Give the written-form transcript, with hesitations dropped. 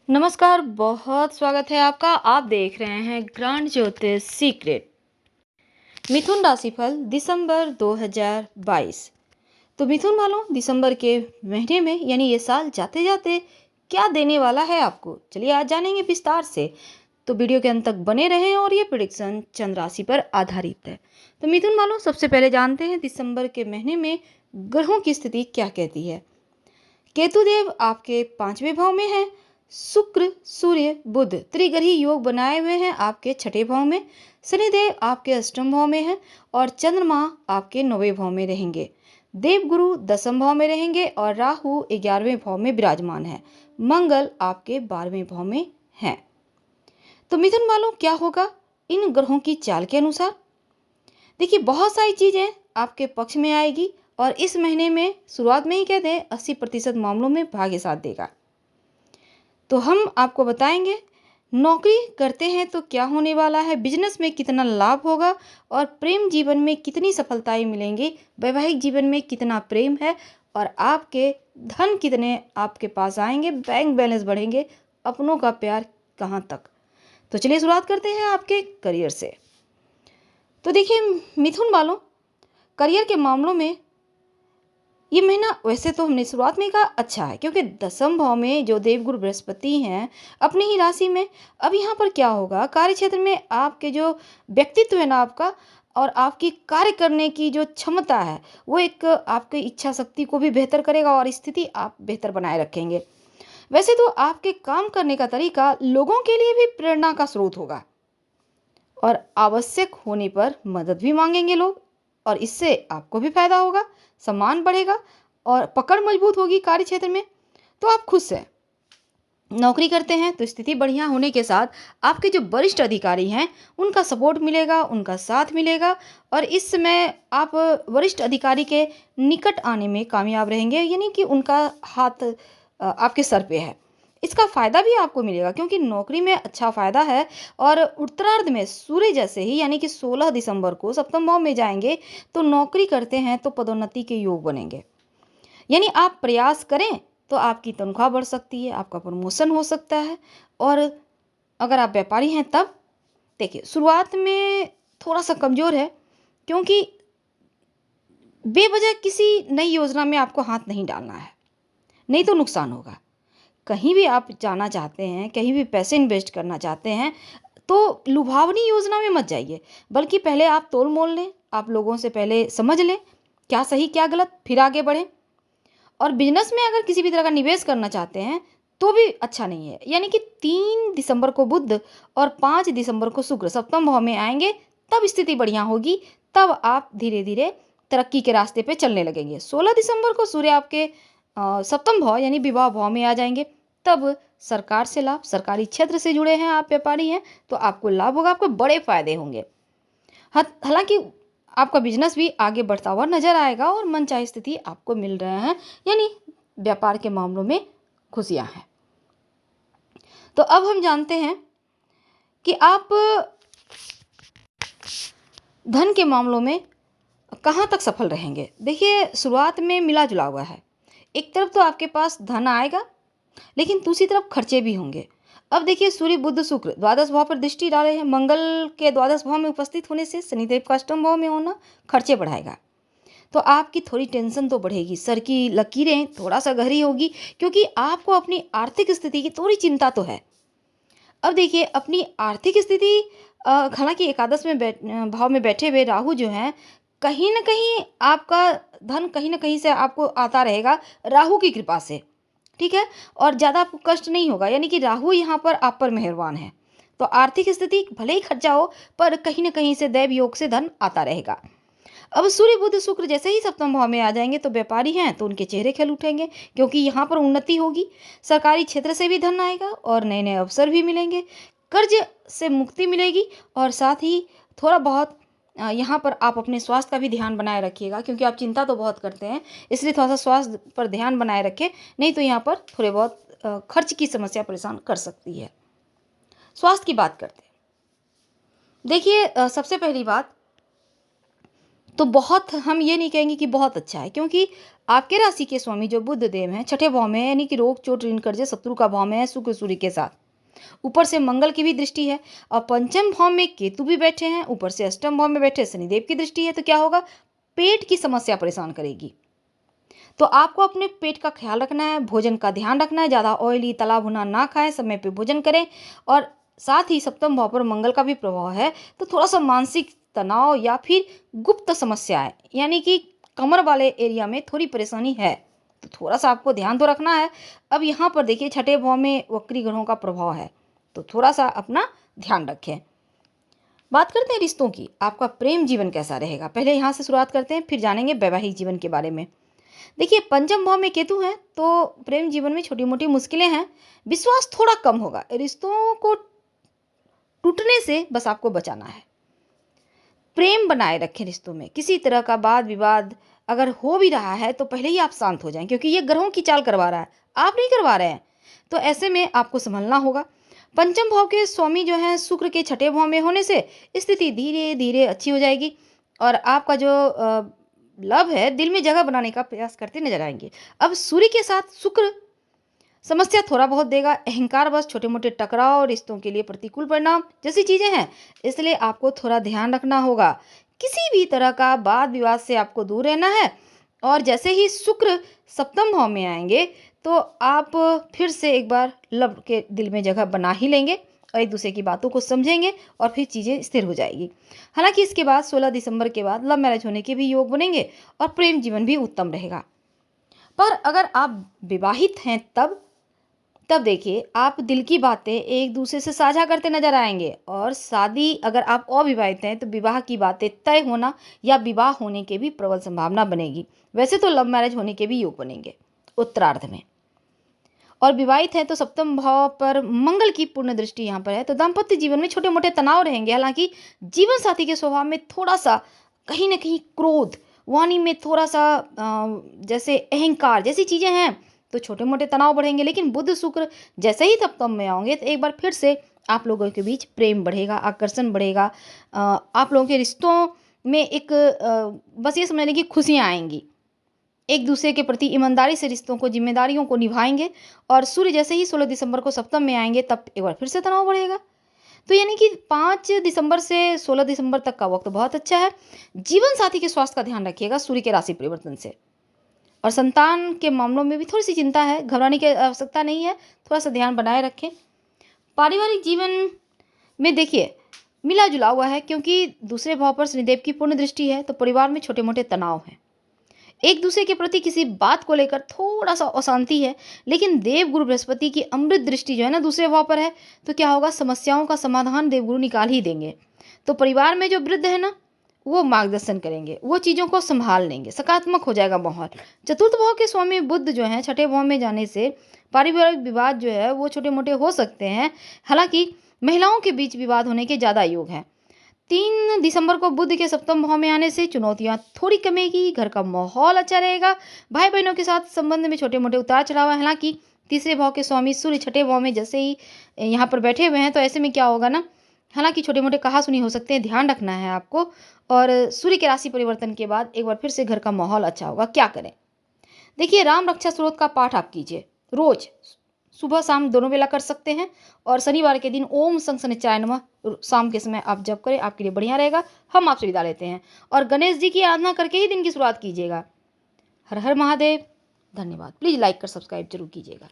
नमस्कार, बहुत स्वागत है आपका। आप देख रहे हैं ग्रांड ज्योतिष सीक्रेट। मिथुन राशिफल दिसंबर 2022। तो मिथुन वालों, दिसंबर के महीने में यानी ये साल जाते जाते क्या देने वाला है आपको, चलिए आज जानेंगे विस्तार से। तो वीडियो के अंत तक बने रहें और ये प्रेडिक्शन चंद्र राशि पर आधारित है। तो मिथुन वालों, सबसे पहले जानते हैं दिसंबर के महीने में ग्रहों की स्थिति क्या कहती है। केतुदेव आपके 5वें भाव में है। शुक्र सूर्य बुध त्रिग्रही योग बनाए हुए हैं आपके 6ठे भाव में। शनिदेव आपके 8वें भाव में है और चंद्रमा आपके 9वें भाव में रहेंगे। देवगुरु 10वें भाव में रहेंगे और राहु 11वें भाव में विराजमान है। मंगल आपके 12वें भाव में है। तो मिथुन वालों, क्या होगा इन ग्रहों की चाल के अनुसार। देखिए, बहुत सारी चीजें आपके पक्ष में आएगी और इस महीने में शुरुआत में ही कहते हैं 80% मामलों में भाग्य साथ देगा। तो हम आपको बताएंगे नौकरी करते हैं तो क्या होने वाला है, बिजनेस में कितना लाभ होगा और प्रेम जीवन में कितनी सफलताएं मिलेंगी, वैवाहिक जीवन में कितना प्रेम है और आपके धन कितने आपके पास आएंगे, बैंक बैलेंस बढ़ेंगे, अपनों का प्यार कहाँ तक। तो चलिए शुरुआत करते हैं आपके करियर से। तो देखिए मिथुन वालों, करियर के मामलों में ये महीना वैसे तो हमने शुरुआत में कहा अच्छा है, क्योंकि 10वें भाव में जो देवगुरु बृहस्पति हैं अपनी ही राशि में। अब यहाँ पर क्या होगा, कार्य क्षेत्र में आपके जो व्यक्तित्व है ना आपका, और आपकी कार्य करने की जो क्षमता है, वो एक आपकी इच्छा शक्ति को भी बेहतर करेगा और स्थिति आप बेहतर बनाए रखेंगे। वैसे तो आपके काम करने का तरीका लोगों के लिए भी प्रेरणा का स्रोत होगा और आवश्यक होने पर मदद भी मांगेंगे लोग, और इससे आपको भी फायदा होगा, सम्मान बढ़ेगा और पकड़ मजबूत होगी कार्य क्षेत्र में। तो आप खुश हैं। नौकरी करते हैं तो स्थिति बढ़िया होने के साथ आपके जो वरिष्ठ अधिकारी हैं उनका सपोर्ट मिलेगा, उनका साथ मिलेगा और इस समय आप वरिष्ठ अधिकारी के निकट आने में कामयाब रहेंगे, यानी कि उनका हाथ आपके सर पे है। इसका फायदा भी आपको मिलेगा क्योंकि नौकरी में अच्छा फायदा है। और उत्तरार्ध में सूर्य जैसे ही यानी कि 16 दिसंबर को सप्तम भाव में जाएंगे तो नौकरी करते हैं तो पदोन्नति के योग बनेंगे, यानी आप प्रयास करें तो आपकी तनख्वाह बढ़ सकती है, आपका प्रमोशन हो सकता है। और अगर आप व्यापारी हैं तब देखिए शुरुआत में थोड़ा सा कमज़ोर है, क्योंकि बेवजह किसी नई योजना में आपको हाथ नहीं डालना है, नहीं तो नुकसान होगा। कहीं भी आप जाना चाहते हैं, कहीं भी पैसे इन्वेस्ट करना चाहते हैं तो लुभावनी योजना में मत जाइए, बल्कि पहले आप तोल मोल लें, आप लोगों से पहले समझ लें क्या सही क्या गलत, फिर आगे बढ़ें। और बिजनेस में अगर किसी भी तरह का निवेश करना चाहते हैं तो भी अच्छा नहीं है, यानी कि 3 दिसंबर को बुध और 5 दिसंबर को शुक्र सप्तम भाव में आएंगे, तब स्थिति बढ़िया होगी, तब आप धीरे धीरे तरक्की के रास्ते पे चलने लगेंगे। 16 दिसंबर को सूर्य आपके सप्तम भाव यानी विवाह भाव में आ जाएंगे, तब सरकार से लाभ, सरकारी क्षेत्र से जुड़े हैं आप, व्यापारी हैं तो आपको लाभ होगा, आपको बड़े फायदे होंगे। हालांकि आपका बिजनेस भी आगे बढ़ता हुआ नजर आएगा और मनचाही स्थिति आपको मिल रहे हैं, यानी व्यापार के मामलों में खुशियां हैं। तो अब हम जानते हैं कि आप धन के मामलों में कहां तक सफल रहेंगे। देखिए शुरुआत में मिला जुला हुआ है, एक तरफ तो आपके पास धन आएगा लेकिन दूसरी तरफ खर्चे भी होंगे। अब देखिए सूर्य बुध शुक्र द्वादश भाव पर दृष्टि डाले हैं, मंगल के द्वादश भाव में उपस्थित होने से शनिदेव का अष्टम भाव में होना खर्चे बढ़ाएगा। तो आपकी थोड़ी टेंशन तो बढ़ेगी, सर की लकीरें थोड़ा सा गहरी होगी, क्योंकि आपको अपनी आर्थिक स्थिति की थोड़ी चिंता तो है। अब देखिए अपनी आर्थिक स्थिति, हालांकि एकादश में भाव में बैठे हुए राहु जो हैं, कहीं ना कहीं आपका धन कहीं ना कहीं से आपको आता रहेगा राहु की कृपा से, ठीक है। और ज़्यादा आपको कष्ट नहीं होगा, यानी कि राहु यहाँ पर आप पर मेहरबान है। तो आर्थिक स्थिति भले ही खर्चा हो पर कहीं ना कहीं से दैव योग से धन आता रहेगा। अब सूर्य बुध शुक्र जैसे ही सप्तम भाव में आ जाएंगे तो व्यापारी हैं तो उनके चेहरे खिल उठेंगे, क्योंकि यहाँ पर उन्नति होगी, सरकारी क्षेत्र से भी धन आएगा और नए नए अवसर भी मिलेंगे, कर्ज से मुक्ति मिलेगी। और साथ ही थोड़ा बहुत यहाँ पर आप अपने स्वास्थ्य का भी ध्यान बनाए रखिएगा, क्योंकि आप चिंता तो बहुत करते हैं, इसलिए थोड़ा सा स्वास्थ्य पर ध्यान बनाए रखें, नहीं तो यहाँ पर थोड़े बहुत खर्च की समस्या परेशान कर सकती है। स्वास्थ्य की बात करते हैं। देखिए सबसे पहली बात, तो बहुत हम ये नहीं कहेंगे कि बहुत अच्छा है, क्योंकि आपके राशि के स्वामी जो बुध देव हैं छठे भाव में, यानी कि रोग चोट ऋण कर्जे शत्रु का भाव में है शुक्र सूर्य के साथ। ऊपर से मंगल की भी दृष्टि है और पंचम भाव में केतु भी बैठे हैं, ऊपर से अष्टम भाव में बैठे शनिदेव की दृष्टि है। तो क्या होगा, पेट की समस्या परेशान करेगी। तो आपको अपने पेट का ख्याल रखना है, भोजन का ध्यान रखना है, ज़्यादा ऑयली तला भुना ना खाएं, समय पे भोजन करें। और साथ ही सप्तम भाव पर मंगल का भी प्रभाव है, तो थोड़ा सा मानसिक तनाव या फिर गुप्त समस्याएं, यानी कि कमर वाले एरिया में थोड़ी परेशानी है, तो थोड़ा सा आपको ध्यान तो रखना है। अब यहाँ पर देखिए छठे भाव में वक्री ग्रहों का प्रभाव है, तो थोड़ा सा अपना ध्यान रखें। बात करते हैं रिश्तों की, आपका प्रेम जीवन कैसा रहेगा। पहले यहाँ से शुरुआत करते हैं, फिर जानेंगे वैवाहिक जीवन के बारे में। देखिए पंचम भाव में केतु है, तो प्रेम जीवन में छोटी मोटी मुश्किलें हैं, विश्वास थोड़ा कम होगा, रिश्तों को टूटने से बस आपको बचाना है। प्रेम बनाए रखें रिश्तों में, किसी तरह का वाद विवाद अगर हो भी रहा है तो पहले ही आप शांत हो जाएं, क्योंकि ये ग्रहों की चाल करवा रहा है, आप नहीं करवा रहे हैं। तो ऐसे में आपको संभलना होगा। पंचम भाव के स्वामी जो हैं शुक्र के छठे भाव में होने से स्थिति धीरे धीरे अच्छी हो जाएगी और आपका जो लव है दिल में जगह बनाने का प्रयास करते नजर आएंगे। अब सूर्य के साथ शुक्र समस्या थोड़ा बहुत देगा, अहंकार बस छोटे मोटे टकराव, रिश्तों के लिए प्रतिकूल परिणाम जैसी चीजें हैं, इसलिए आपको थोड़ा ध्यान रखना होगा। किसी भी तरह का वाद विवाद से आपको दूर रहना है। और जैसे ही शुक्र सप्तम भाव में आएंगे तो आप फिर से एक बार लव के दिल में जगह बना ही लेंगे और एक दूसरे की बातों को समझेंगे और फिर चीज़ें स्थिर हो जाएगी। हालांकि इसके बाद 16 दिसंबर के बाद लव मैरिज होने के भी योग बनेंगे और प्रेम जीवन भी उत्तम रहेगा। पर अगर आप विवाहित हैं तब देखिए आप दिल की बातें एक दूसरे से साझा करते नजर आएंगे। और शादी अगर आप अविवाहित हैं तो विवाह की बातें तय होना या विवाह होने के भी प्रबल संभावना बनेगी। वैसे तो लव मैरिज होने के भी योग बनेंगे उत्तरार्ध में। और विवाहित है तो सप्तम भाव पर मंगल की पूर्ण दृष्टि यहाँ पर है, तो दाम्पत्य जीवन में छोटे मोटे तनाव रहेंगे। हालांकि जीवन साथी के स्वभाव में थोड़ा सा कहीं ना कहीं क्रोध, वाणी में थोड़ा सा जैसे अहंकार जैसी चीजें हैं, तो छोटे मोटे तनाव बढ़ेंगे। लेकिन बुध शुक्र जैसे ही सप्तम में आओगे तो एक बार फिर से आप लोगों के बीच प्रेम बढ़ेगा, आकर्षण बढ़ेगा, आप लोगों के रिश्तों में एक बस ये समझ लें कि खुशियाँ आएंगी। एक दूसरे के प्रति ईमानदारी से रिश्तों को, जिम्मेदारियों को निभाएंगे। और सूर्य जैसे ही 16 दिसंबर को सप्तम में आएंगे तब एक बार फिर से तनाव बढ़ेगा। तो यानी कि 5 दिसंबर से 16 दिसंबर तक का वक्त बहुत अच्छा है। जीवन साथी के स्वास्थ्य का ध्यान रखिएगा सूर्य के राशि परिवर्तन से। और संतान के मामलों में भी थोड़ी सी चिंता है, घबराने की आवश्यकता नहीं है, थोड़ा सा ध्यान बनाए रखें। पारिवारिक जीवन में देखिए मिला जुला हुआ है, क्योंकि दूसरे भाव पर शनिदेव की पूर्ण दृष्टि है, तो परिवार में छोटे मोटे तनाव हैं। एक दूसरे के प्रति किसी बात को लेकर थोड़ा सा अशांति है। लेकिन देव गुरु बृहस्पति की अमृत दृष्टि जो है ना दूसरे भाव पर है, तो क्या होगा, समस्याओं का समाधान देवगुरु निकाल ही देंगे। तो परिवार में जो वृद्ध है ना वो मार्गदर्शन करेंगे, वो चीज़ों को संभाल लेंगे, सकारात्मक हो जाएगा माहौल। चतुर्थ भाव के स्वामी बुध जो है छठे भाव में जाने से पारिवारिक विवाद जो है वो छोटे मोटे हो सकते हैं। हालांकि महिलाओं के बीच विवाद होने के ज़्यादा योग है। 3 दिसंबर को बुध के सप्तम भाव में आने से चुनौतियां थोड़ी कमेगी, घर का माहौल अच्छा रहेगा। भाई बहनों के साथ संबंध में छोटे मोटे उतार चढ़ाव है। हालांकि तीसरे भाव के स्वामी सूर्य छठे भाव में जैसे ही यहाँ पर बैठे हुए हैं, तो ऐसे में क्या होगा ना, हालांकि छोटे मोटे कहा सुनी हो सकते हैं, ध्यान रखना है आपको। और सूर्य के राशि परिवर्तन के बाद एक बार फिर से घर का माहौल अच्छा होगा। क्या करें, देखिए राम रक्षा स्त्रोत का पाठ आप कीजिए रोज, सुबह शाम दोनों बेला कर सकते हैं। और शनिवार के दिन ओम संग शनिचराय नमः शाम के समय आप जप करें, आपके लिए बढ़िया रहेगा। हम आपसे विदा लेते हैं और गणेश जी की आराधना करके ही दिन की शुरुआत कीजिएगा। हर हर महादेव। धन्यवाद। प्लीज़ लाइक कर सब्सक्राइब जरूर कीजिएगा।